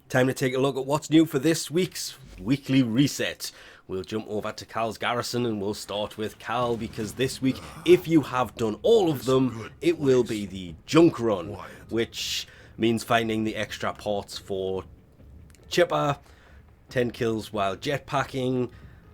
Time to take a look at what's new for this week's weekly reset. We'll jump over to Kahl's garrison and we'll start with Kahl because this week, if you have done all of them, it will be the junk run, which means finding the extra parts for Chipper, 10 kills while jetpacking,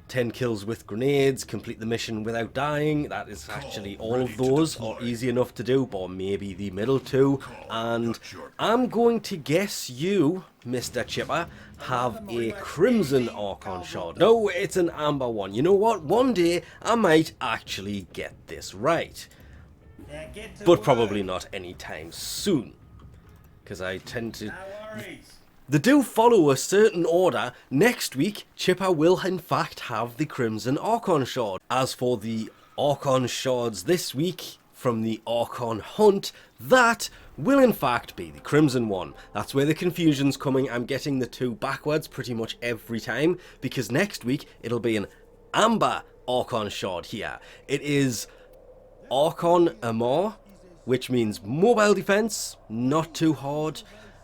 10 kills with grenades, complete the mission without dying. That is actually all of those are easy enough to do, but maybe the middle two. And I'm going to guess you, Mr. Chipper, have a Crimson Archon Shard. No, it's an Amber one. You know what? One day I might actually get this right. But probably not anytime soon. Because I tend to... They do follow a certain order. Next week, Chipper will in fact have the Crimson Archon Shard. As for the Archon Shards this week, from the Archon Hunt, that will in fact be the Crimson one. That's where the confusion's coming. I'm getting the two backwards pretty much every time, because next week it'll be an Amber Archon Shard here. It is Archon Amar, which means mobile defense, not too hard.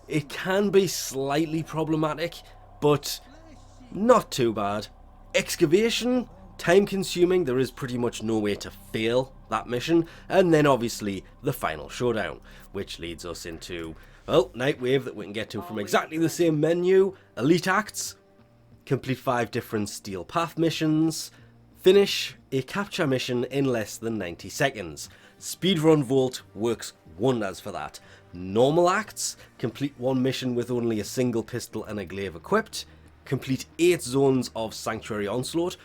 It can be slightly problematic, but not too bad. Excavation, time consuming, there is pretty much no way to fail that mission. And then obviously the final showdown, which leads us into, well, Night Wave that we can get to from exactly the same menu. Elite Acts, complete 5 different Steel Path missions, finish a capture mission in less than 90 seconds. Speedrun Vault works wonders for that. Normal Acts, complete 1 mission with only a single pistol and a glaive equipped. Complete 8 zones of Sanctuary Onslaught.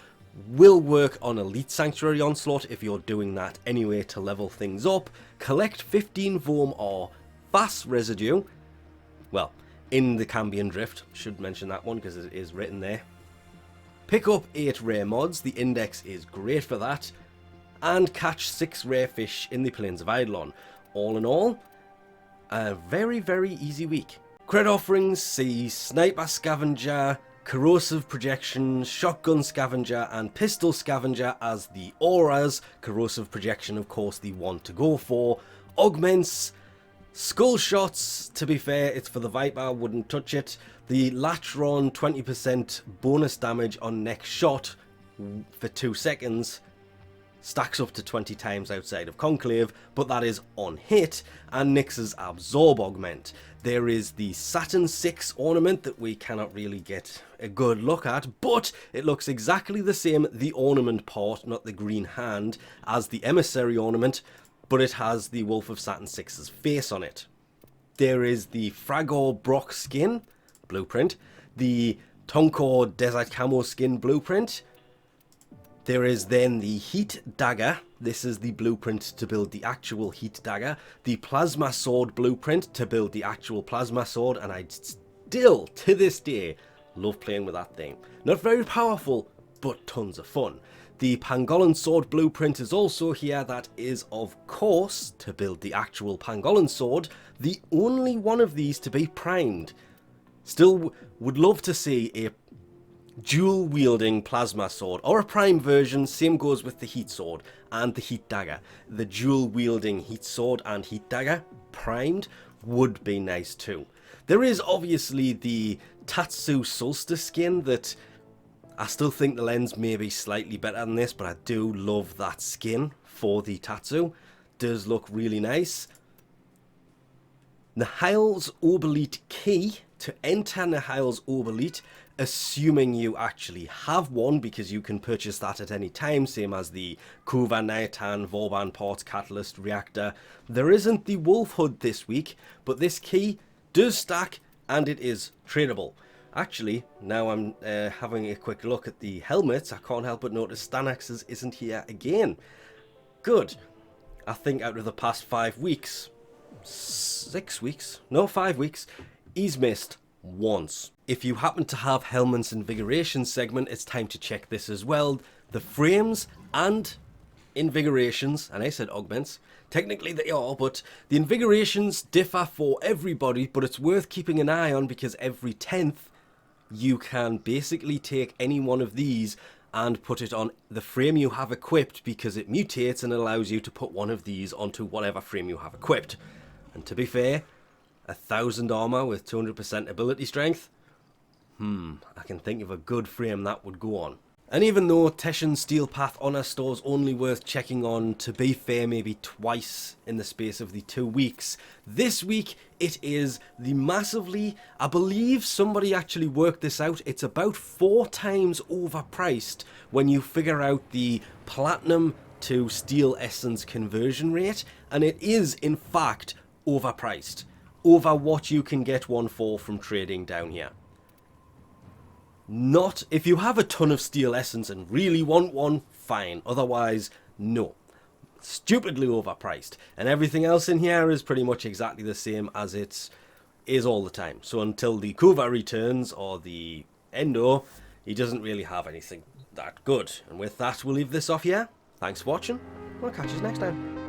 Will work on Elite Sanctuary Onslaught if you're doing that anyway to level things up. Collect 15 Vorm or Fast Residue. Well, in the Cambion Drift, should mention that one because it is written there. Pick up 8 rare mods, the index is great for that. And catch 6 rare fish in the Plains of Eidolon. All in all, a very, very easy week. Cred offerings see Sniper Scavenger, Corrosive Projection, Shotgun Scavenger and Pistol Scavenger as the auras. Corrosive Projection, of course, the one to go for. Augments, Skull Shots, to be fair, it's for the Viper, wouldn't touch it. The Latron, 20% bonus damage on next shot for 2 seconds. Stacks up to 20 times outside of Conclave, but that is on hit, and Nyx's Absorb Augment. There is the Saturn 6 ornament that we cannot really get a good look at, but it looks exactly the same, the ornament part, not the green hand, as the Emissary ornament, but it has the Wolf of Saturn 6's face on it. There is the Fragor Brock skin blueprint, the Tonkor Desert Camo skin blueprint. There is then the Heat Dagger. This is the blueprint to build the actual Heat Dagger. The Plasma Sword blueprint to build the actual Plasma Sword. And I still, to this day, love playing with that thing. Not very powerful, but tons of fun. The Pangolin Sword blueprint is also here. That is, of course, to build the actual Pangolin Sword. The only one of these to be primed. Still would love to see a dual wielding plasma sword or a prime version. Same goes with the heat sword and the heat dagger. The dual wielding heat sword and heat dagger primed would be nice too. There is obviously the Tatsu Solstice skin that I still think the lens may be slightly better than this, but I do love that skin for the Tatsu. Does look really nice. Nihil's Obelite key to enter Nihil's Obelite, assuming you actually have one, because you can purchase that at any time, same as the Kuva, Naitan, Vorban Parts, Catalyst, Reactor. There isn't the Wolf Hood this week, but this key does stack and it is tradable. Actually, now I'm having a quick look at the helmets, I can't help but notice Stanax's isn't here again. Good. I think out of the past 5 weeks, 6 weeks, no 5 weeks, he's missed once. If you happen to have Helmets Invigoration segment, it's time to check this as well. The frames and invigorations, and I said augments, technically they are, but the invigorations differ for everybody, but it's worth keeping an eye on because every 10th you can basically take any one of these and put it on the frame you have equipped, because it mutates and allows you to put one of these onto whatever frame you have equipped. And to be fair, 1,000 armor with 200% ability strength. I can think of a good frame that would go on. And even though Teshin Steel Path Honor Store is only worth checking on, to be fair, maybe twice in the space of the 2 weeks, this week it is the massively, I believe somebody actually worked this out, it's about 4 times overpriced when you figure out the platinum to steel essence conversion rate, and it is in fact overpriced over what you can get one for from trading down here. Not, if you have a ton of steel essence and really want one, fine. Otherwise, no. Stupidly overpriced. And everything else in here is pretty much exactly the same as it is all the time. So until the Kuva returns, or the Endo, he doesn't really have anything that good. And with that, we'll leave this off here. Thanks for watching. I'll catch you next time.